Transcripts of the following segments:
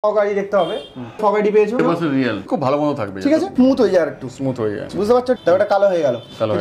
গাড়ি দেখতে হবে ফগ আইডি পেয়েছো রিয়েল খুব ভালো মতো থাকবে ঠিক আছে স্মুথ হয়ে যায় আর একটু স্মুথ হয়ে যায় বুঝতে পারছো দেখো এটা কালো হয়ে গেল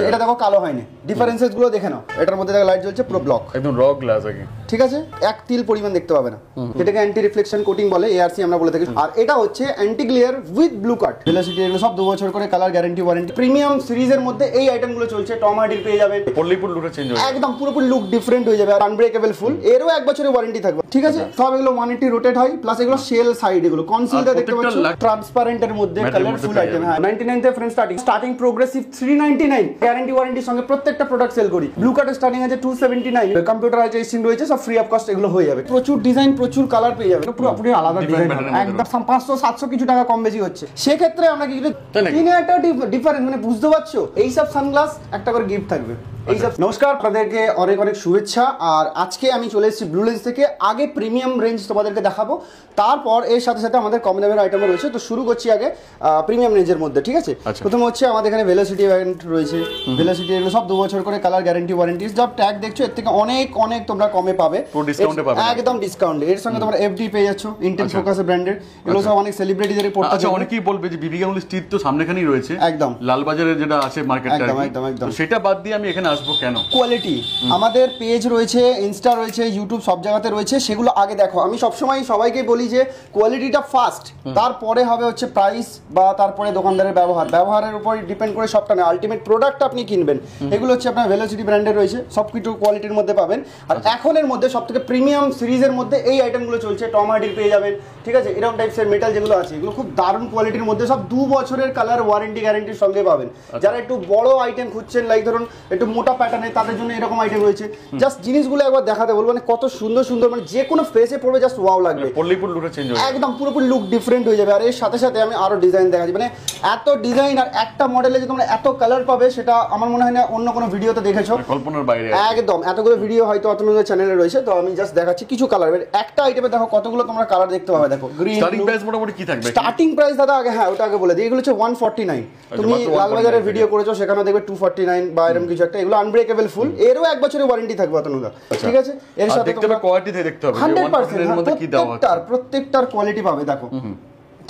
এটা দেখো কালো হয়নি ডিফারেন্সেস গুলো দেখে নাও এটার মধ্যে দেখো লাইট জ্বলছে পুরো ব্লক একদম র গ্লাস আগে ঠিক আছে এক তিল পরিমাণ দেখতে পাবে না এটাকে অ্যান্টি রিফ্লেকশন কোটিং বলে এআরসি আমরা বলে থাকি আর এটা হচ্ছে anti glare with blue cut velocity এগুলো সব 2 বছর করে কালার গ্যারান্টি ওয়ারেন্টি প্রিমিয়াম সিরিজের মধ্যে এই আইটেমগুলো চলছে টম হার্ডির পেয়ে যাবেন পল্লিপুর লুকটা চেঞ্জ হয়ে একদম পুরোপুরি লুক ডিফারেন্ট হয়ে যাবে আর আনব্রেকেবল ফুল এরও 1 বছরের ওয়ারেন্টি থাকবে ঠিক আছে সব এগুলো 180 রোটেট হয় প্লাস এগুলো শেল সাইড এগুলো কনসিলটা দেখতে পাচ্ছ ট্রান্সপারেন্টের মধ্যে কালারফুল আইটেম হ্যাঁ 99 তে ফ্রেন্ড স্টার্টিং প্রোগ্রেসিভ 399 গ্যারান্টি ওয়ারেন্টির সঙ্গে প্রত্যেকটা প্রোডাক্ট সেল করি ব্লু কার্ড স্টার্টিং আছে 279 কম্পিউটারাইজেশন রয়েছে সব ফ্রি অফ কস্ট এগুলো হয়ে যাবে প্রচুর ডিজাইন প্রচুর কালার পেয়ে যাবে পুরোপুরি আলাদা ডিজাইন একদম 500 700 কিছু টাকা কম বেশি হচ্ছে সেক্ষেত্রে আমরা কি কিনে একটা ডিফারেন্স মানে বুঝতে পারছো এই সব সানগ্লাস একটা করে গিফট থাকবে নমস্কার আপনাদেরকে অনেক অনেক শুভেচ্ছা আর আজকে আমি চলে এসেছি ব্লু লেন্স থেকে আগে প্রিমিয়াম রেঞ্জ তোমাদেরকে দেখাবো তারপর এর সাথে সাথে আমাদের কম দামের আইটেমও রয়েছে তো শুরু করছি আগে প্রিমিয়াম রেঞ্জের মধ্যে ঠিক আছে প্রথমে হচ্ছে আমাদের এখানে ভেলোসিটি ভ্যারিয়েন্ট রয়েছে ভেলোসিটি এগুলো সব 2 বছর করে কালার গ্যারান্টি ওয়ারেন্টি সব ট্যাগ দেখছো এর থেকে অনেক অনেক তোমরা কমে পাবে একদম ডিসকাউন্ট এর সঙ্গে তোমরা এফডি পেয়ে যাচ্ছ ইন্টেল ফোকাসের ব্র্যান্ডের এগুলো সব অনেক সেলিব্রিটিদের পড়তে আচ্ছা অনেকেই বলবে যে বিবিগাউলি স্ট্রিট তো সামনেখানেই রয়েছে একদম লালবাজারে যেটা আছে মার্কেটটা একদম সেটা বাদ দিয়ে আমি এখানে আসবো কেন কোয়ালিটি আমাদের পেজ রয়েছে ইনস্টা রয়েছে ইউটিউব সব জায়গাতে রয়েছে সেগুলো আগে দেখো আমি সবসময় সবাইকে বলি যে কোয়ালিটিটা ফার্স্ট তারপরে হবে হচ্ছে প্রাইস বা তারপরে দোকানদারের ব্যবহারের উপর ডিপেন্ড করে সবটা না আলটিমেট প্রোডাক্ট আপনি কিনবেন এগুলো হচ্ছে আপনার ভেলোসিটি ব্র্যান্ডের রয়েছে সব কিছু কোয়ালিটির মধ্যে পাবেন আর এখনের মধ্যে সবথেকে প্রিমিয়াম সিরিজের মধ্যে এই আইটেমগুলো চলছে টম হার্ডির পেয়ে যাবেন ঠিক আছে এরকম টাইপসের মেটাল যেগুলো আছে এগুলো খুব দারুণ কোয়ালিটির মধ্যে সব 2 বছরের কালার ওয়ারেন্টি গ্যারান্টির সঙ্গে পাবেন যারা একটু বড় আইটেম খুঁজছেন লাইক ধরুন একটু মোটা প্যাটার্নের তাদের জন্য এরকম আইটেম রয়েছে জাস্ট জিনিসগুলো একবার দেখাতে বলবো মানে কত সুন্দর সুন্দর মানে যে কোনো ফেসে পড়বে জাস্ট ওয়াও লাগবে পল্লিপুর লুকটা চেঞ্জ হয়ে একদম পুরোপুরি লুক ডিফারেন্ট হয়ে যাবে আর এর সাথে সাথে আমি আরো ডিজাইন দেখাচ্ছি মানে এত ডিজাইন আর একটা মডেলে যে তোমরা এত কালার পাবে সেটা আমার মনে হয় না অন্য কোনো ভিডিওতে দেখেছো কল্পনার বাইরে একদম এতগুলো ভিডিও হয়তো অতগুলো চ্যানেলে রয়েছে তো আমি জাস্ট দেখাচ্ছি কিছু কালার একটা আইটেমে দেখো কতগুলো তোমরা কালার দেখতে পাবে দেখো গ্রিন স্টার্টিং প্রাইস মোটামুটি কি থাকবে স্টার্টিং প্রাইস দাদা আগে হ্যাঁ ওটা আগে বলে দিই এগুলো হচ্ছে 149 তুমি লালবাজারের ভিডিও করেছো সেখানে দেখবে 249 বা এরকম কিছু একটা এগুলো আনব্রেকেবল ফুল এরও 1 বছরের ওয়ারেন্টি থাকবে অতনুদা ঠিক আছে এর সাথে দেখতে হবে কোয়ালিটি দেখতে হবে 100% এর মধ্যে কি দেওয়া আছে প্রত্যেকটার কোয়ালিটি পাবে দেখো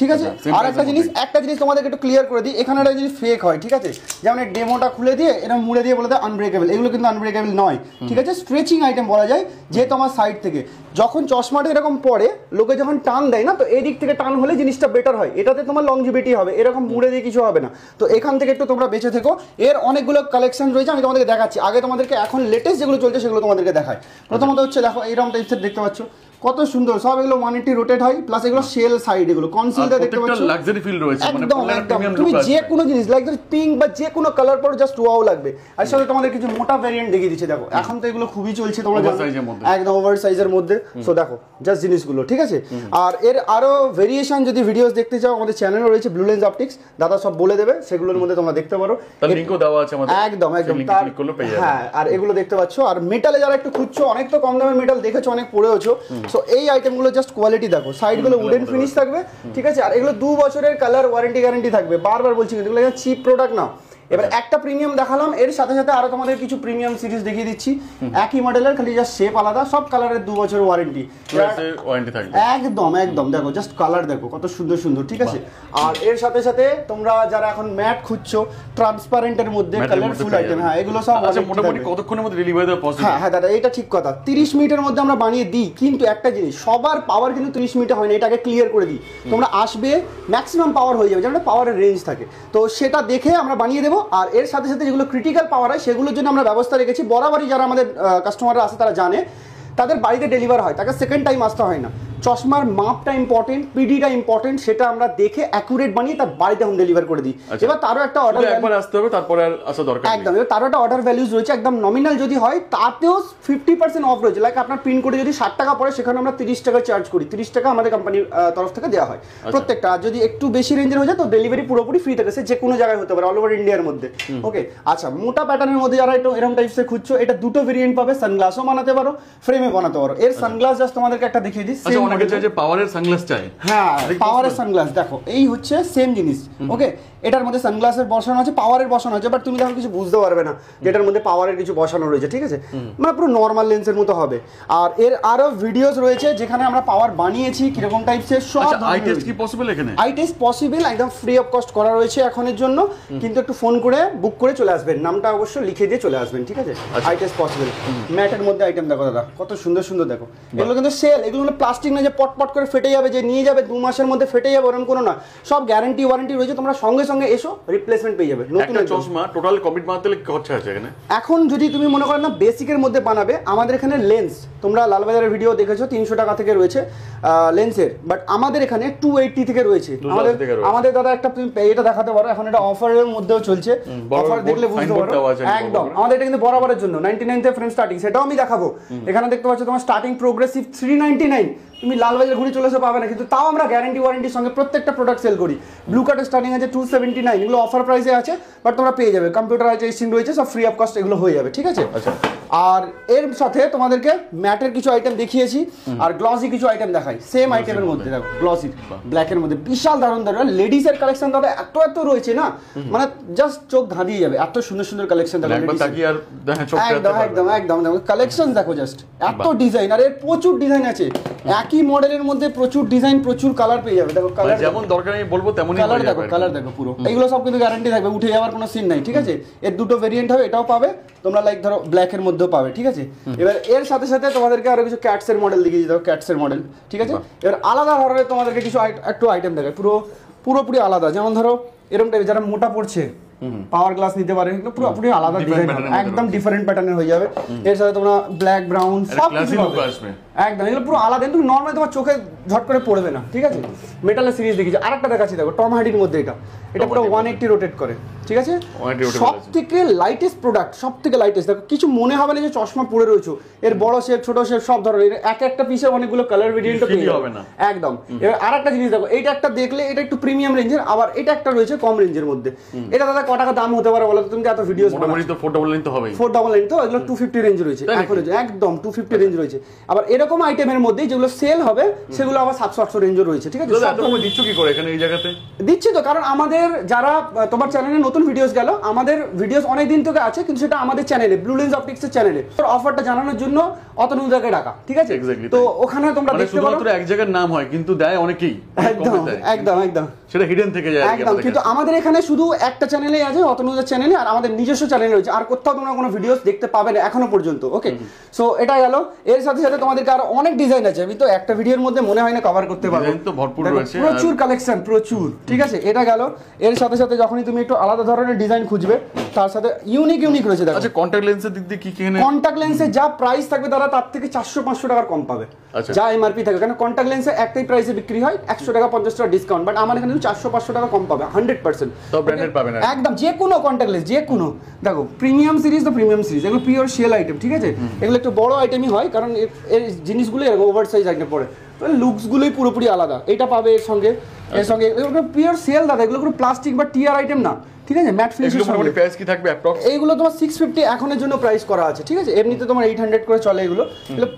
ঠিক আছে আর একটা জিনিস তোমাদেরকে একটু ক্লিয়ার করে দিই এখানে একটা জিনিস ফেক হয় ঠিক আছে যেমন এই ডেমোটা খুলে দিয়ে এরকম মুড়ে দিয়ে বলে দেয় আনব্রেকেবল এগুলো কিন্তু আনব্রেকেবল নয় ঠিক আছে স্ট্রেচিং আইটেম বলা যায় যে তোমার সাইড থেকে যখন চশমাটা এরকম পড়ে লোকে যখন টান দেয় না তো এই দিক থেকে টান হলে জিনিসটা বেটার হয় এটাতে তোমার লংজিভিটি হবে এরকম মুড়ে দিয়ে কিছু হবে না তো এখান থেকে একটু তোমরা বেঁচে থেকো এর অনেকগুলো কালেকশন রয়েছে আমি তোমাদেরকে দেখাচ্ছি আগে তোমাদেরকে এখন লেটেস্ট যেগুলো চলছে সেগুলো তোমাদেরকে দেখায় প্রথমত হচ্ছে দেখো এইরকম টাইপসের দেখতে পাচ্ছ কত সুন্দর সব এগুলো 180 রোটেট হয় প্লাস এগুলো শেল সাইড এগুলো কনসিলটা দেখতে পাচ্ছ লাক্সারি ফিল রয়েছে মানে প্রিমিয়াম লুক তুমি যে কোনো জিনিস লাইক পিঙ্ক বা যে কোনো কালার পর জাস্ট ওয়াও লাগবে আর সাথে তোমাদের কিছু মোটা ভেরিয়েন্ট দেখিয়ে দিচ্ছে দেখো এখন তো এগুলো খুবই চলছে তোমরা জানো একদম ওভার সাইজের মধ্যে সো দেখো জাস্ট জিনিসগুলো ঠিক আছে আর এর আরো ভেরিয়েশন যদি ভিডিওস দেখতে চাও আমাদের চ্যানেলে রয়েছে ব্লু লেন্স অপটিক্স দাদা সব বলে দেবে সেগুলোর মধ্যে তোমরা দেখতে পারো তার লিংকও দেওয়া আছে আমাদের একদম ক্লিক করলে পেয়ে যাবে হ্যাঁ আর এগুলো দেখতে পাচ্ছ আর মেটালে যারা একটু খুঁজছো অনেক তো কম দামের মেটাল দেখেছো অনেক পড়েওছো সো এই আইটেমগুলো জাস্ট কোয়ালিটি দেখো সাইডগুলো উডেন ফিনিশ থাকবে ঠিক আছে আর এগুলো 2 বছরের কালার ওয়ারেন্টি গ্যারান্টি থাকবে বারবার বলছি কিন্তু এগুলো চিপ প্রোডাক্ট না এবার একটা প্রিমিয়াম দেখালাম এর সাথে সাথে আরো তোমাদের কিছু প্রিমিয়াম সিরিজ দেখিয়ে দিচ্ছি একই মডেলের খালি জাস্ট শেপ আলাদা সব কালারের 2 বছরের ওয়ারেন্টি থাকবে একদম দেখো জাস্ট কালার দেখো কত সুন্দর সুন্দর ঠিক আছে আর এর সাথে সাথে তোমরা যারা এখন ম্যাট খুঁজছো ট্রান্সপারেন্টের মধ্যে কালারফুল আইটেম হ্যাঁ এগুলো সব আচ্ছা মোটামুটি কতক্ষণের মধ্যে ডেলিভারি দেওয়া পসিবল হ্যাঁ দাদা এটা ঠিক কথা 30 মিনিটের মধ্যে আমরা বানিয়ে দিই কিন্তু একটা জিনিস সবার পাওয়ার কিন্তু 30 মিনিটে হয় না এটাকে ক্লিয়ার করে দিই তোমরা আসবে ম্যাক্সিমাম পাওয়ার হয়ে যাবে যেমন পাওয়ারের রেঞ্জ থাকে তো সেটা দেখে আমরা বানিয়ে দেবো আর এর সাথে সাথে যেগুলো ক্রিটিক্যাল পাওয়ার হয় সেগুলোর জন্য আমরা ব্যবস্থা রেখেছি বরাবরই যারা আমাদের কাস্টমাররা আছে তারা জানে তাদের বাড়িতে ডেলিভার হয় তাকে সেকেন্ড টাইম আসতে হয় না চশমার মাপটা ইম্পর্টেন্ট পিডিটা ইম্পর্টেন্ট সেটা আমরা দেখে অ্যাকুরেট বানিয়ে তার বাড়িতে হোম ডেলিভার করে দিই এবার তারও একটা অর্ডার একবার আসতে হবে তারপরে আর আসা দরকার একদম এবার তারও একটা অর্ডার ভ্যালুজ রয়েছে একদম নমিনাল যদি হয় তাতেও 50% অফ রয়েছে লাইক আপনার পিন কোডে যদি 60 টাকা পড়ে সেখানে আমরা 30 টাকা চার্জ করি 30 টাকা আমাদের কোম্পানির তরফ থেকে দেওয়া হয় প্রত্যেকটা আর যদি একটু বেশি রেঞ্জের হয়ে যায় তো ডেলিভারি পুরোপুরি ফ্রি থাকে সে যে কোনো জায়গায় হতে পারে অল ওভার ইন্ডিয়ার মধ্যে ওকে আচ্ছা মোটা প্যাটার্নের মধ্যে যারা একটু এরকম টাইপসে খুঁজছো এটা দুটো ভেরিয়েন্ট পাবে সানগ্লাসও বানাতে পারো ফ্রেমে বানাতে পারো এর সানগ্লাস জাস্ট তোমাদেরকে একটা দেখিয়ে দিই অনেকে চাই যে পাওয়ারের সানগ্লাস চাই হ্যাঁ পাওয়ারের সানগ্লাস দেখো এই হচ্ছে সেম জিনিস ওকে এটার মধ্যে সানগ্লাসের বসানো আছে, পাওয়ারের বসানো আছে, বাট তুমি তখন কিছু বুঝতে পারবে না যেটার মধ্যে পাওয়ারের কিছু বসানো রয়েছে, ঠিক আছে, মানে পুরো নর্মাল লেন্সের মতো হবে। আর এর আরো ভিডিওস রয়েছে যেখানে আমরা পাওয়ার বানিয়েছি কিরকম টাইপসের সব। আই টেস্ট কি পসিবল এখানে? আই টেস্ট পসিবল, একদম ফ্রি অফ কস্ট করা রয়েছে এখনের জন্য, কিন্তু একটু ফোন করে বুক করে চলে আসবেন, নামটা অবশ্যই লিখে দিয়ে চলে আসবেন, ঠিক আছে। I test possible. ম্যাটের মধ্যে আইটেম দেখো দাদা, কত সুন্দর সুন্দর দেখো, এগুলো কিন্তু সেল, এগুলো প্লাস্টিক না যে পট করে ফেটে যাবে, যে নিয়ে যাবে 2 মাসের মধ্যে ফেটে যাবে ওরকম কোনো না, সব গ্যারান্টি ওয়ারেন্টি রয়েছে, তোমরা সঙ্গে সঙ্গে এসো রিপ্লেসমেন্ট পেয়ে যাবে। নতুন একটা চশমা টোটাল কমপ্লিট বানাতে কি খরচা আছে এখানে? এখন যদি তুমি মনে করো না বেসিকের মধ্যে বানাবে, আমাদের এখানে লেন্স, তোমরা লালবাজারের ভিডিও দেখেছো 300 টাকা থেকে রয়েছে লেন্সের, বাট আমাদের এখানে 280 থেকে রয়েছে। আমাদের দাদা একটা তুমি এটা দেখাতে পারো, এখন এটা অফারের মধ্যেও চলছে, অফার দেখলে বুঝতে পারো একদম। আমাদের এটা কিন্তু বরাবরের জন্য 99 থেকে ফ্রেন্ড স্টার্টিং, সেটাও আমি দেখাবো। এখানে দেখতে পাচ্ছ তোমার স্টার্টিং প্রোগ্রেসিভ 399, তুমি লালবাজার ঘুরে চলে এসে পাবে না, কিন্তু তাও আমরা গ্যারান্টি ওয়ারেন্টির সঙ্গে প্রত্যেকটা প্রোডাক্ট সেল করি। ব্লু কার্ডের স্টার্টিং আছে 279, এগুলো অফার প্রাইসে আছে, বাট তোমরা পেয়ে যাবে, কম্পিউটার আছে, স্ক্রিন রয়েছে, সব ফ্রি অফ কস্ট এগুলো হয়ে যাবে, ঠিক আছে। আর এর সাথে তোমাদেরকে ম্যাটের কিছু আইটেম দেখিয়েছি, আর গ্লসি কিছু আইটেম দেখাই সেম আইটেমের মধ্যে। দেখো গ্লসি ব্ল্যাকের মধ্যে বিশাল দারুণ দারুণ লেডিসের কালেকশন দাদা এত রয়েছে না, মানে জাস্ট চোখ ধাঁধিয়ে যাবে, এত সুন্দর সুন্দর কালেকশন দেখো। একদম একদম একদম দেখো কালেকশন দেখো, জাস্ট এত ডিজাইন, আর এর প্রচুর ডিজাইন আছে, একই মডেলের মধ্যে প্রচুর ডিজাইন, প্রচুর কালার পেয়ে যাবে। দেখো কালার যেমন দরকার আমি বলবো তেমনই কালার দেখো, কালার দেখো পুরো, এগুলো সব কিন্তু গ্যারান্টি থাকবে, উঠে যাওয়ার কোনো সিন নাই, ঠিক আছে। এর দুটো ভেরিয়েন্ট হবে, এটাও পাবে তোমরা, লাইক ধরো ব্ল্যাকের মধ্যেও পাবে, ঠিক আছে। এবার এর সাথে সাথে তোমাদেরকে আরো কিছু ক্যাটসের মডেল দেখিয়ে দিতে হবে, ক্যাটসের মডেল, ঠিক আছে। এবার আলাদা ধরনের তোমাদেরকে কিছু একটু আইটেম দেখায়, পুরোপুরি আলাদা, যেমন ধরো এরকম টাইপের যারা মোটা পড়ছে পাওয়ার গ্লাস নিতে পারে, পুরোপুরি আলাদা ডিজাইন, একদম ডিফারেন্ট প্যাটার্নের হয়ে যাবে। এর সাথে তোমরা ব্ল্যাক ব্রাউন সব কিছু পাবে, একদম এগুলো পুরো আলাদা, তুমি নর্মালি তোমার চোখে ঝট করে পড়বে না, ঠিক আছে। মেটালের সিরিজ দেখিয়েছি, আরেকটা দেখাচ্ছি দেখো টম হার্ডির মধ্যে, এটা পুরো 180 রোটেট করে, ঠিক আছে। সব থেকে লাইটেস্ট প্রোডাক্ট, সব থেকে লাইটেস্ট, দেখো কিছু মনে হবে না যে চশমা পরে রয়েছে, এর বড় শেপ ছোট শেপ সব ধরনের, এক একটা পিসে অনেকগুলো কালার ভেরিয়েন্ট পেয়ে হবে না একদম। এবার আরেকটা জিনিস দেখো, এইটা একটা দেখলে এটা একটু প্রিমিয়াম রেঞ্জের, আবার এটা একটা রয়েছে কম রেঞ্জের মধ্যে। এটা দাদা কত টাকা দাম হতে পারে বলো তো, তুমি এত ভিডিওস মোটামুটি তো 499 তো হবেই, 499 তো, এগুলো 250 রেঞ্জ রয়েছে এখন, একদম 250 রেঞ্জ রয়েছে। আবার এরকম আইটেমের মধ্যে যেগুলো সেল হবে সেগুলো আবার 700-800 রেঞ্জও রয়েছে, ঠিক আছে। দিচ্ছ কি করে এখানে এই জায়গাতে? দিচ্ছি তো, কারণ আমাদের যারা তোমার চ্যানেলে নতুন ভিডিওস গেল, আমাদের ভিডিওস অনেক দিন থেকে আছে, কিন্তু সেটা আমাদের চ্যানেলে ব্লু লেন্স অপটিক্সের চ্যানেলে অফারটা জানানোর জন্য অতনু জায়গায় ডাকা, ঠিক আছে। তো ওখানে তোমরা দেখতে পারো, শুধুমাত্র এক জায়গার নাম হয় কিন্তু দেয় অনেকেই, একদম একদম একদম সেটা হিডেন থেকে যায় একদম। কিন্তু আমাদের এখানে শুধু একটা চ্যানেলেই আছে, অতনুজার চ্যানেলে, আর আমাদের নিজস্ব চ্যানেল রয়েছে, আর কোথাও তোমরা কোনো ভিডিওস দেখতে পাবে না এখনো পর্যন্ত, ওকে। সো এটা গেল, এর সাথে সাথে তোমাদেরকে আরো অনেক ডিজাইন আছে, আমি তো একটা ভিডিওর মধ্যে মনে হয় না কভার করতে পারবো, তো ভরপুর রয়েছে, প্রচুর কালেকশন প্রচুর, ঠিক আছে। এটা গেল, এর সাথে সাথে যখনই তুমি একটু আলাদা ধরনের ডিজাইন খুঁজবে, তার সাথে ইউনিক রয়েছে। দেখো আচ্ছা কন্টাক্ট লেন্সের দিক দিয়ে কি কি এখানে? কন্টাক্ট লেন্সের যা প্রাইস থাকবে তারা তার থেকে 400-500 টাকার কম পাবে, যা এমআরপি থাকে, কারণ কন্টাক্ট লেন্সে একটাই প্রাইসে বিক্রি হয়, 100 টাকা 50 টাকা ডিসকাউন্ট, বাট আমার এখানে 400-500 টাকা কম পাবে 100%। তো ব্র্যান্ডেড পাবে না একদম, যে কোনো কন্টাক্ট লেন্স, যে কোনো, দেখো প্রিমিয়াম সিরিজ তো প্রিমিয়াম সিরিজ, এগুলো পিওর সেল আইটেম, ঠিক আছে। এগুলো একটু বড় আইটেমই হয়, কারণ এর জিনিসগুলো এরকম ওভার সাইজ আইটেম পড়ে, লুকসগুলোই পুরোপুরি আলাদা। এটা পাবে এর সঙ্গে এগুলো পিওর সেল দাদা, এগুলো কোনো প্লাস্টিক বা টিয়ার আইটেম না, ঠিক আছে। ম্যাট ফিনিশের সঙ্গে প্রাইস কি থাকবে অ্যাপ্রক্স? এইগুলো তোমার 650 এখনের জন্য প্রাইস করা আছে, ঠিক আছে। এমনিতে তোমার 800 করে চলে, এগুলো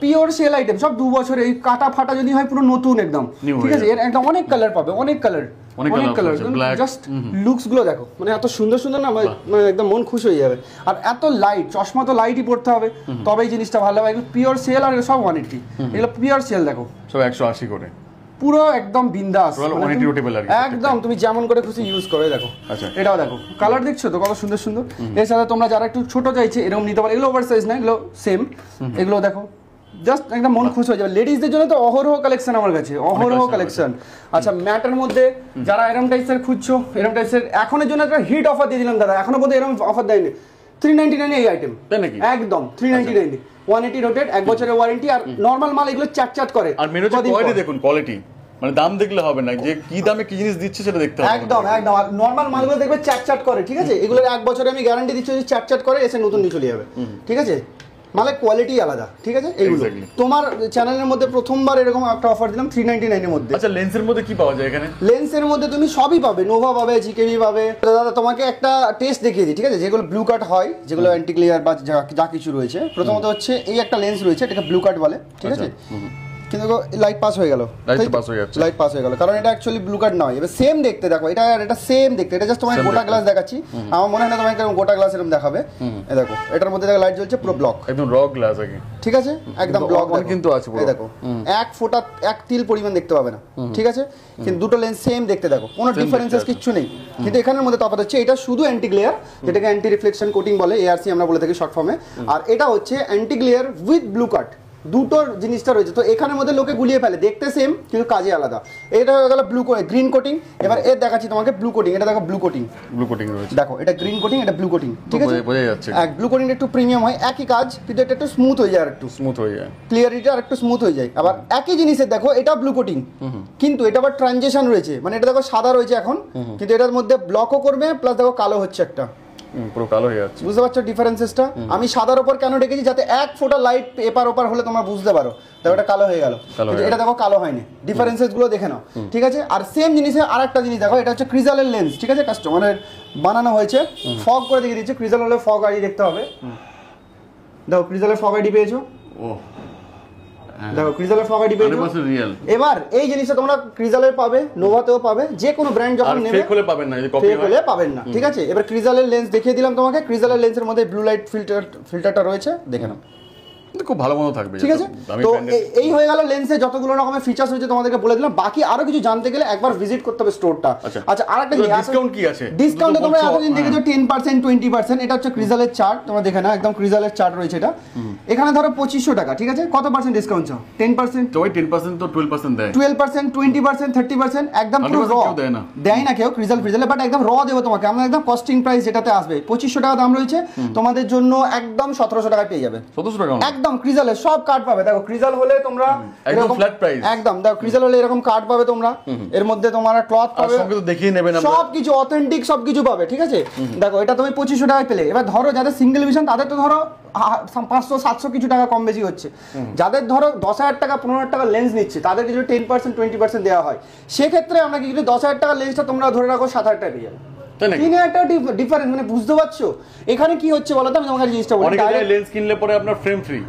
পিওর সেল আইটেম, সব 2 বছরের, এই কাটা ফাটা যদি হয় পুরো নতুন একদম, ঠিক আছে। এর একদম অনেক কালার পাবে, অনেক কালার, জাস্ট লুকস গুলো দেখো, মানে এত সুন্দর সুন্দর না, মানে একদম মন খুশ হয়ে যাবে। আর এত লাইট, চশমা তো লাইটই পড়তে হবে, তবেই জিনিসটা ভালো হবে। এগুলো পিওর সেল, আর সব 180, এগুলো পিওর সেল দেখো, সব 180 করে, পুরো একদম বিন্দাস, একদম তুমি যেমন করে খুশি ইউজ করে। দেখো এটাও দেখো, কালার দেখছো তো কত সুন্দর সুন্দর। এর সাথে তোমরা যারা একটু ছোট চাইছে এরকম নিতে পারো, এগুলো ওভার সাইজ না, এগুলো সেম, এগুলো দেখো জাস্ট একদম মন খুশ হয়ে যাবে। লেডিসদের জন্য তো অহরহ কালেকশন আমার কাছে, অহরহ কালেকশন। আচ্ছা ম্যাটের মধ্যে যারা এরকম টাইপসের খুঁজছো, এরকম টাইপসের এখনের জন্য একটা হিট অফার দিয়ে দিলাম দাদা, এখনো পর্যন্ত এরকম অফার দেয়নি। 399 এই আইটেম, একদম 399, 180 রোটেট, 1 বছরের ওয়ারেন্টি, আর নরমাল মাল এগুলো চাট করে। আর মেন হচ্ছে কোয়ালিটি দেখুন, কোয়ালিটি মানে দাম দেখলে হবে না, যে কি দামে কি জিনিস দিচ্ছে সেটা দেখতে হবে। একদম একদম, আর নরমাল মালগুলো দেখবে চাট করে, ঠিক আছে। এগুলোর 1 বছরে আমি গ্যারান্টি দিচ্ছি, যে চাট করে এসে নতুন নিয়ে চলে যাবে, ঠিক আছে। মালের কোয়ালিটি আলাদা, ঠিক আছে। এইগুলো তোমার চ্যানেলের মধ্যে প্রথমবার এরকম একটা অফার দিলাম 399 এর মধ্যে। আচ্ছা লেন্সের মধ্যে কি পাওয়া যায় এখানে? লেন্সের মধ্যে তুমি সবই পাবে, নোভা পাবে, জিকেবি পাবে। দাদা তোমাকে একটা টেস্ট দেখিয়ে দিই, ঠিক আছে, যেগুলো ব্লু কাট হয়, যেগুলো অ্যান্টি ক্লিয়ার বা যা কিছু রয়েছে। প্রথমত হচ্ছে এই একটা লেন্স রয়েছে, এটাকে ব্লু কাট বলে, ঠিক আছে। কিন্তু লাইট পাস হয়ে গেল, লাইট পাস হয়ে গেল, কারণ এটা অ্যাকচুয়ালি ব্লু কার্ড নয়। এবার সেম দেখতে দেখো, এটা সেম দেখতে, এটা জাস্ট তোমাকে গোটা গ্লাস দেখাচ্ছি। আমার মনে হয় না তোমাকে গোটা গ্লাস এরকম দেখাবে। এই দেখো এটার মধ্যে দেখো লাইট জ্বলছে, পুরো ব্লক, একদম র গ্লাস আগে, ঠিক আছে, একদম ব্লক কিন্তু আছে পুরো। এই দেখো এক ফোঁটা এক তিল পরিমাণ দেখতে পাবে না, ঠিক আছে, কিন্তু দুটো লেন্স সেম দেখতে দেখো, কোনো ডিফারেন্সেস কিচ্ছু নেই। কিন্তু এখানের মধ্যে তফাৎ হচ্ছে এটা শুধু অ্যান্টি গ্লেয়ার, যেটাকে অ্যান্টি রিফ্লেকশন কোটিং বলে, এআরসি আমরা বলে থাকি শর্ট ফর্মে, আর এটা হচ্ছে অ্যান্টি গ্লেয়ার উইথ ব্লু কাট, দুটোর জিনিসটা রয়েছে। তো এখানের মধ্যে লোকে গুলিয়ে ফেলে, দেখতে সেম কিন্তু কাজে আলাদা। এটা হয়ে গেল ব্লু গ্রিন কোটিং। এবার এর দেখাচ্ছি তোমাকে ব্লু কোটিং, এটা দেখো ব্লু কোটিং রয়েছে, দেখো এটা গ্রিন কোটিং, এটা ব্লু কোটিং, ঠিক আছে, বোঝা যাচ্ছে। ব্লু কোটিং একটু প্রিমিয়াম হয়, একই কাজ, কিন্তু এটা একটু স্মুথ হয়ে যায়, আর একটু স্মুথ হয়ে যায়, ক্লিয়ারিটি আর একটু স্মুথ হয়ে যায়। আবার একই জিনিসের দেখো এটা ব্লু কোটিং, কিন্তু এটা আবার ট্রানজিশন রয়েছে, মানে এটা দেখো সাদা রয়েছে এখন, কিন্তু এটার মধ্যে ব্লকও করবে, প্লাস দেখো কালো হচ্ছে একটা, পুরো কালো হয়ে যাচ্ছে। বুঝতে পারছো ডিফারেন্সেসটা? আমি সাদার উপর কেন রেখেছি, যাতে এক ফোঁটা লাইট এপার ওপার হলে তোমরা বুঝতে পারো। দেখো এটা কালো হয়ে গেল, কিন্তু এটা দেখো কালো হয়নি, ডিফারেন্সেস গুলো দেখে নাও, ঠিক আছে। আর সেম জিনিসে আর একটা জিনিস দেখো, এটা হচ্ছে ক্রিজালের লেন্স, ঠিক আছে, কাস্টমারের বানানো হয়েছে, ফগ করে দেখিয়ে দিচ্ছে। ক্রিজাল হলে ফগ আইডি দেখতে হবে, দেখো ক্রিজালের ফগ আইডি পেয়েছো, দেখো ক্রিজালের ফগ আইডি পেয়েছো। এবার এই জিনিসটা তোমরা ক্রিজালের পাবে, নোভাতেও পাবে, যে কোনো ব্র্যান্ড যখন নেবে ফেক হলে পাবেন না, ফেক হলে পাবেন না, ঠিক আছে। এবার ক্রিজালের লেন্স দেখিয়ে দিলাম তোমাকে, ক্রিজালের লেন্সের মধ্যে ব্লু লাইট ফিল্টারটা রয়েছে, দেখে নাও, খুব ভালো মতো থাকবে, ঠিক আছে। তো এই হয়ে গেল লেন্সে যতগুলো রকমের ফিচার্স রয়েছে তোমাদেরকে বলে দিলাম। বাকি আরো কিছু জানতে গেলে একবার ভিজিট করতে হবে স্টোরটা। আচ্ছা আরেকটা জিনিস, ডিসকাউন্ট কি আছে? ডিসকাউন্টে তোমরা এতদিন দেখেছো 10% 20%, এটা হচ্ছে ক্রিজালের চার্ট, তোমরা দেখে নাও, একদম ক্রিজালের চার্ট রয়েছে এটা। এখানে ধরো 2500 টাকা, ঠিক আছে, কত পার্সেন্ট ডিসকাউন্ট চাও? 10%, তো ওই 10% তো 12% দেয়, 12%, 20%, 30%, একদম পুরো র দেয় না কেউ ক্রিজালে, বাট একদম র দেবো তোমাকে। আমরা একদম কস্টিং প্রাইস যেটাতে আসবে, 2500 টাকা দাম রয়েছে, তোমাদের জন্য একদম 1700 টাকায় পেয়ে যাবে, 1700 টাকা একদম। ক্রিজালের সব কার্ড পাবে, দেখো ক্রিজাল হলে তোমরা একদম ফ্ল্যাট প্রাইস, একদম দেখো ক্রিজাল হলে এরকম কার্ড পাবে তোমরা, এর মধ্যে তোমরা ক্লথ পাবে, সঙ্গে তো দেখিয়ে নেবেন, সবকিছু অথেন্টিক সবকিছু পাবে, ঠিক আছে। দেখো এটা তুমি 2500 টাকায় পেলে। এবার ধরো যাদের সিঙ্গেল ভিশন তাদের তো ধরো 500-700 কিছু টাকা কম বেশি হচ্ছে। যাদের ধরো 10,000 টাকা 15,000 টাকা লেন্স নিচ্ছে, তাদের কিছু 10% 20% দেওয়া হয়, সেক্ষেত্রে আমরা কি 10,000 টাকা লেন্সটা তোমরা ধরে রাখো 7,000 টাকা পেয়ে যাবে, 3,000 ডিফারেন্স। মানে বুঝতে পারছো এখানে কি হচ্ছে বলো তো? আমি তোমাকে জিনিসটা বলি, লেন্স কিনলে পরে আপনার ফ্রেম ফ্রি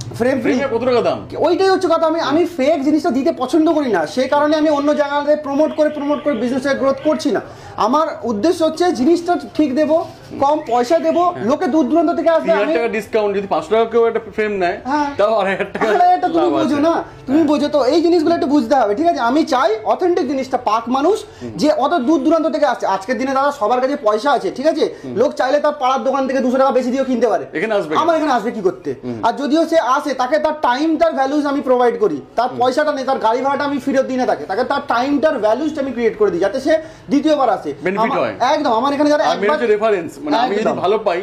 কত টাকা দাম, ওইটাই হচ্ছে কথা। আমি ফেক জিনিসটা দিতে পছন্দ করি না, সেই কারণে আমি অন্য জায়গাতে প্রমোট করে বিজনেসের গ্রোথ করছি না। আমার উদ্দেশ্য হচ্ছে জিনিসটা ঠিক দেবো, কম পয়সা দেবো, লোকে দূর দূরান্ত থেকে আসবে। 3,000 টাকা ডিসকাউন্ট, যদি 500 টাকা কেউ একটা ফ্রেম নেয়, তাও 2,500 টাকা, তুমি বোঝো না, তুমি বোঝো তো, এই জিনিসগুলো একটু বুঝতে হবে, ঠিক আছে। আমি চাই অথেন্টিক জিনিসটা পাক মানুষ, যে অত দূর দূরান্ত থেকে আসছে। আজকের দিনে দাদা সবার কাছে পয়সা আছে, ঠিক আছে, লোক চাইলে তার পাড়ার দোকান থেকে 200 টাকা বেশি দিয়েও কিনতে পারে, আমার এখানে আসবে কি করতে? আর যদিও সে আসে, তাকে তার টাইমটার ভ্যালুজ আমি প্রোভাইড করি, তার পয়সাটা নেই, তার গাড়ি ভাড়াটা আমি ফেরত দিই না তাকে তার টাইমটার ভ্যালুজটা আমি ক্রিয়েট করে দিই, যাতে সে দ্বিতীয়বার আসে, একদম। আমার এখানে যারা একবার রেফারেন্স, মানে আমি যদি ভালো পাই,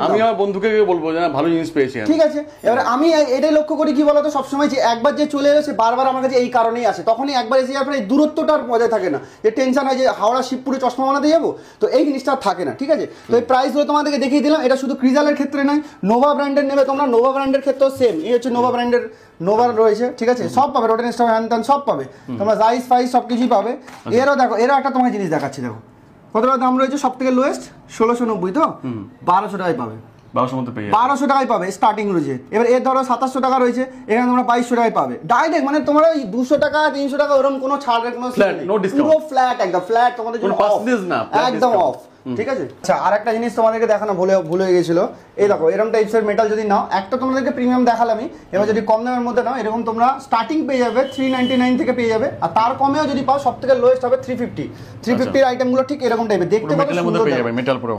আমি আমার বন্ধুকে বলবো যে ভালো জিনিস পেয়েছি, ঠিক আছে। এবারে আমি এটাই লক্ষ্য করি কি বলতো, সবসময় যে একবার যে চলে এলো সে বারবার আমার কাছে এই কারণেই আসে, তখনই একবার এসে যাওয়ার পরে এই দূরত্বটা আর বজায় থাকে না, যে টেনশন হয় যে হাওড়া শিবপুরে চশমা বানাতে যাবো, তো এই জিনিসটা থাকে না, ঠিক আছে। তো এই প্রাইসগুলো তোমাদেরকে দেখিয়ে দিলাম। এটা শুধু ক্রিজালের ক্ষেত্রে নয়, নোভা ব্র্যান্ডের নেবে তোমরা, নোভা ব্র্যান্ডের ক্ষেত্রেও সেম। এই হচ্ছে নোভা ব্র্যান্ডের, নোভার রয়েছে, ঠিক আছে, সব পাবে, রোটেন স্টার হ্যান ত্যান সব পাবে তোমরা, জাইস ফাইস সব কিছুই পাবে। এরও দেখো, এরও একটা তোমাকে জিনিস দেখাচ্ছি, দেখো কত টাকা দাম রয়েছে, সব থেকে লোয়েস্ট 1690, তো 1200 টাকায় পাবে, 1200 টাকায় পাবে স্টার্টিং রয়েছে। এবার এর ধরো 2700 টাকা রয়েছে, এখানে তোমরা 2200 টাকায় পাবে ডাইরেক্ট। মানে তোমরা ওই 200 টাকা 300 টাকা ওরকম কোনো ছাড়ের কোনো পুরো ফ্ল্যাট, একদম ফ্ল্যাট তোমাদের জন্য, একদম অফ, ঠিক আছে। আচ্ছা আর একটা জিনিস তোমাদেরকে দেখানো ভুলে গেছিল, এই দেখো এরকম টাইপসের মেটাল যদি নাও, একটা তোমাদেরকে প্রিমিয়াম দেখালামই, এবার যদি কম দামের মধ্যে নাও, এরকম তোমরা স্টার্টিং পেয়ে যাবে 399 থেকে পেয়ে যাবে, আর তার কমেও যদি পাও সব থেকে লোয়েস্ট হবে 350 আইটেমগুলো ঠিক এরকম টাইপের দেখতে, কত সুন্দর,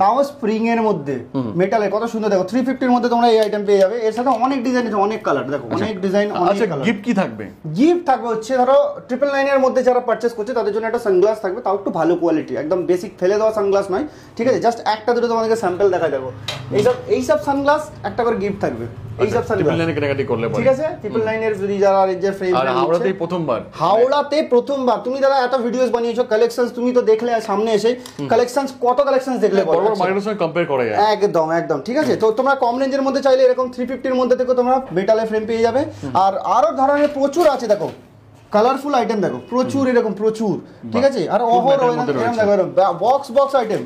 তাও স্প্রিং এর মধ্যে মেটালের, কত সুন্দর। দেখো 350 এর মধ্যে তোমরা এই আইটেম পেয়ে যাবে, এর সাথে অনেক ডিজাইন আছে, অনেক কালার, দেখো অনেক ডিজাইন, অনেক কালার। গিফট কি থাকবে? গিফট থাকবে হচ্ছে ধরো 999 এর মধ্যে যারা পারচেজ করছে তাদের জন্য একটা সানগ্লাস থাকবে, তাও একটু ভালো কোয়ালিটি, একদম বেসিক ফেলে দেওয়া সানগ্লাস নয়, ঠিক আছে, জাস্ট একটা দুটো তোমাদেরকে স্যাম্পল দেখা দেবো। এইসব সানগ্লাস একটা করে গিফট থাকবে, এইসব সানগ্লাস ঠিক আছে। 999 এর যদি যারা যে ফ্রেম, আর হাওড়াতে প্রথমবার তুমি দাদা এত ভিডিওস বানিয়েছো, কালেকশনস তুমি তো দেখলে সামনে এসে, কালেকশনস কত কালেকশনস দেখলে বড় বড় মার্কেটের সঙ্গে কম্পেয়ার করা যায়, একদম ঠিক আছে। তো তোমরা কম রেঞ্জের মধ্যে চাইলে এরকম 350 এর মধ্যে থেকে তোমরা মেটালের ফ্রেম পেয়ে যাবে। আর আরো ধরনের প্রচুর আছে, দেখো কালারফুল আইটেম, দেখো প্রচুর, এরকম প্রচুর, ঠিক আছে। আর বক্স আইটেম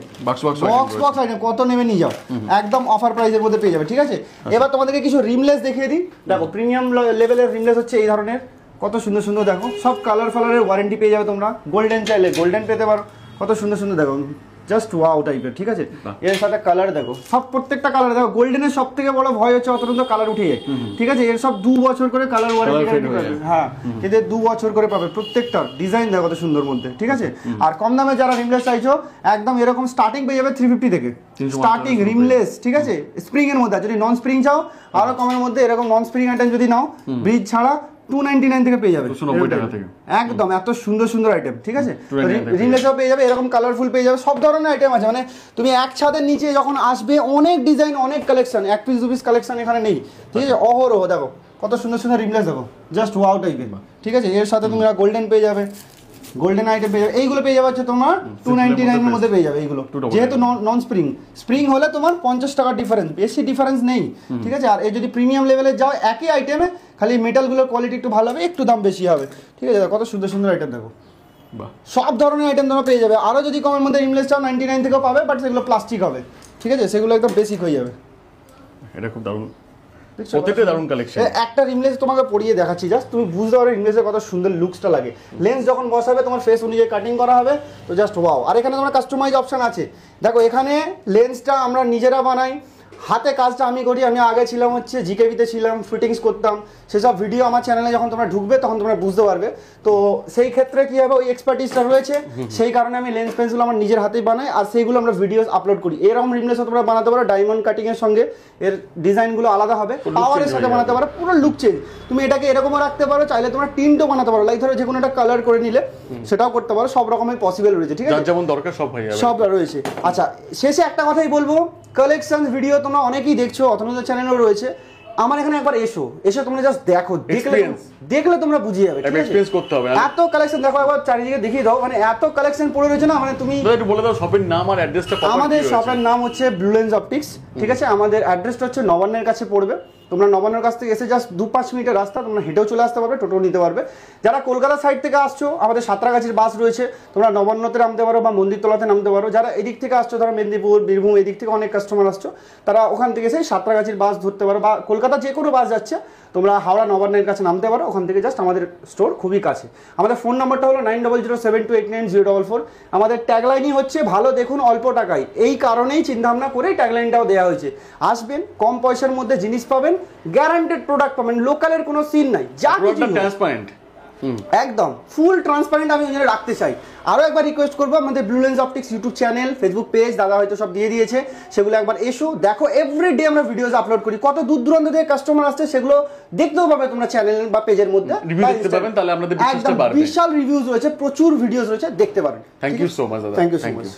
কত নেবে নিয়ে যাও, একদম অফার প্রাইসের মধ্যে পেয়ে যাবে, ঠিক আছে। এবার তোমাদেরকে কিছু রিমলেস দেখিয়ে দিই, দেখো প্রিমিয়াম লেভেলের রিমলেস হচ্ছে এই ধরনের, কত সুন্দর সুন্দর দেখো, সব কালার ফালারের ওয়ারেন্টি পেয়ে যাবে তোমরা। গোল্ডেন চাইলে গোল্ডেন পেতে পারো, কত সুন্দর সুন্দর দেখো, জাস্ট ওয়াও টাইপের, ঠিক আছে। এর সাথে কালার দেখো, সব প্রত্যেকটা কালার দেখো। গোল্ডেনের সব থেকে বড় ভয় হচ্ছে অত কালার উঠে যায়, ঠিক আছে। এর সব 2 বছর করে কালার ওয়ারেন্টি পাবে, হ্যাঁ এদের 2 বছর করে পাবে প্রত্যেকটা। ডিজাইন দেখো কত সুন্দর মধ্যে, ঠিক আছে। আর কম দামে যারা রিমলেস চাইছো একদম এরকম স্টার্টিং পেয়ে যাবে 350 থেকে স্টার্টিং রিমলেস, ঠিক আছে। স্প্রিং এর মধ্যে, যদি নন স্প্রিং চাও আরো কমের মধ্যে এরকম নন স্প্রিং আইটেম যদি নাও ব্রিজ ছাড়া 299 থেকে পেয়ে যাবে, 290 টাকা থেকে একদম। এত সুন্দর সুন্দর আইটেম, ঠিক আছে। রিমলেসও পেয়ে যাবে, এরকম কালারফুল পেয়ে যাবে, সব ধরনের আইটেম আছে। মানে তুমি এক ছাদের নিচে যখন আসবে অনেক ডিজাইন, অনেক কালেকশন, 1 পিস 2 পিস কালেকশন এখানে নেই, ঠিক আছে। অহরহ দেখো কত সুন্দর সুন্দর রিমলেস দেখো, জাস্ট ওয়াও টাইপের, ঠিক আছে। এর সাথে তুমি গোল্ডেন পেয়ে যাবে, গোল্ডেন আইটেম পেয়ে যাবে। এইগুলো পেয়ে যাবে হচ্ছে তোমার 299 এর মধ্যে পেয়ে যাবে এইগুলো, যেহেতু নন স্প্রিং। স্প্রিং হলে তোমার 50 টাকা ডিফারেন্স, বেশি ডিফারেন্স নেই, ঠিক আছে। আর এই যদি প্রিমিয়াম লেভেলে যাও একই আইটেমে, খালি মেটালগুলোর কোয়ালিটি একটু ভালো হবে, একটু দাম বেশি হবে, ঠিক আছে। কত সুন্দর সুন্দর আইটেম দেখো, সব ধরনের আইটেম তোমরা পেয়ে যাবে। আরও যদি কমের মধ্যে রিমলেস চাও 99 থেকেও পাবে, বাট সেগুলো প্লাস্টিক হবে, ঠিক আছে। সেগুলো একদম বেসিক হয়ে যাবে। এটা খুব দারুণ, প্রত্যেকটা দারুণ কালেকশন। একটা রিমলেস তোমাকে পরিয়ে দেখাচ্ছি, জাস্ট তুমি বুঝতে পারো রিমলেসের কত সুন্দর লুকসটা লাগে। লেন্স যখন বসাবে তোমার ফেস অনুযায়ী কাটিং করা হবে, তো জাস্ট ওয়াও। আর এখানে তোমার কাস্টমাইজ অপশন আছে, দেখো এখানে লেন্সটা আমরা নিজেরা বানাই, হাতে কাজটা আমি করি। আমি আগে ছিলাম হচ্ছে জিকেভিতে ছিলাম, ফিটিংস করতাম, সেসব ভিডিও আমার চ্যানেলে যখন তোমরা ঢুকবে তখন তোমরা বুঝতে পারবে। তো সেই ক্ষেত্রে কী হবে, ওই এক্সপার্টিসটা রয়েছে, সেই কারণে আমি লেন্স পেন্সগুলো আমার নিজের হাতেই বানাই, আর সেইগুলো আমরা ভিডিও আপলোড করি। এরকম রিমলেসও তোমরা বানাতে পারো, ডায়মন্ড কাটিংয়ের সঙ্গে এর ডিজাইনগুলো আলাদা হবে, পাওয়ারের সাথে বানাতে পারো, পুরো লুক চেঞ্জ। তুমি এটাকে এরকমও রাখতে পারো, চাইলে তোমরা টিন্টও বানাতে পারো, লাইক ধরো যে কোনো একটা কালার করে নিলে সেটাও করতে পারো, সব রকমের পসিবল রয়েছে, ঠিক আছে। যেমন দরকার সব হয়ে যাবে, সব রয়েছে। আচ্ছা, শেষে একটা কথাই বলবো, কালেকশন ভিডিও তোমরা অনেকেই দেখছো, অতনুদের চ্যানেলও রয়েছে, আমার এখানে একবার এসে তোমরা জাস্ট দেখো, দেখলে তোমরা বুঝিয়ে যাবে, ঠিক আছে। এক্সপেরিয়েন্স করতে হবে। এত কালেকশন দেখো, একবার চারিদিকে দেখিয়ে দাও, মানে এত কালেকশন পড়ে রয়েছে না, মানে তুমি একটু বলে দাও শপের নাম আর অ্যাড্রেসটা। আমাদের শপের নাম হচ্ছে ব্লু লেন্স অপটিক্স, ঠিক আছে। আমাদের অ্যাড্রেসটা হচ্ছে নবান্নের কাছে পড়বে। তোমরা নবান্নের কাছ থেকে এসে জাস্ট 2-5 মিনিটের রাস্তা, তোমরা হেঁটেও চলে আসতে পারবে, টোটো নিতে পারবে। যারা কলকাতা সাইড থেকে আসছো, আমাদের সাঁতরাগাছির বাস রয়েছে, তোমরা নবান্নতে নামতে পারো বা মন্দিরতলাতে নামতে পারো। যারা এদিক থেকে আসছো, ধরো মেদিনীপুর, বীরভূম, এদিক থেকে অনেক কাস্টমার আসছো, তারা ওখান থেকে এসে সাঁতরাগাছির বাস ধরতে পারো, বা কলকাতা যে কোনো বাস যাচ্ছে তোমরা হাওড়া নবান্নের কাছে নামতে পারো, ওখান থেকে জাস্ট আমাদের স্টোর খুবই কাছে। আমাদের ফোন নাম্বারটা হলো 9007289044। আমাদের ট্যাগলাইনই হচ্ছে ভালো দেখুন অল্প টাকায়, এই কারণেই চিন্তাভাবনা করেই ট্যাগলাইনটাও দেওয়া হয়েছে। আসবেন, কম পয়সার মধ্যে জিনিস পাবেন, গ্যারান্টেড প্রোডাক্ট পাবেন, লোকালের কোনো সিন নাই, যা কিছু ট্রান্সপারেন্ট, একদম ফুল ট্রান্সপারেন্ট আমি ওই জন্য রাখতে চাই। আরও একবার রিকোয়েস্ট করবো, আমাদের blue lens optics YouTube channel, Facebook page দাদা হয়তো সব দিয়ে দিয়েছে, সেগুলো একবার এসো দেখো। এভরিডে আমরা ভিডিওস আপলোড করি, কত দূর দূরান্ত থেকে কাস্টমার আসছে সেগুলো দেখতেও পাবে তোমরা চ্যানেল বা পেজের মধ্যে, তাহলে আপনাদের বিশ্বাসটা বাড়বে। বিশাল রিভিউজ রয়েছে, প্রচুর ভিডিওস রয়েছে, দেখতে পারেন। থ্যাংক ইউ সো মাচ দাদা, থ্যাংক ইউ সো মাচ।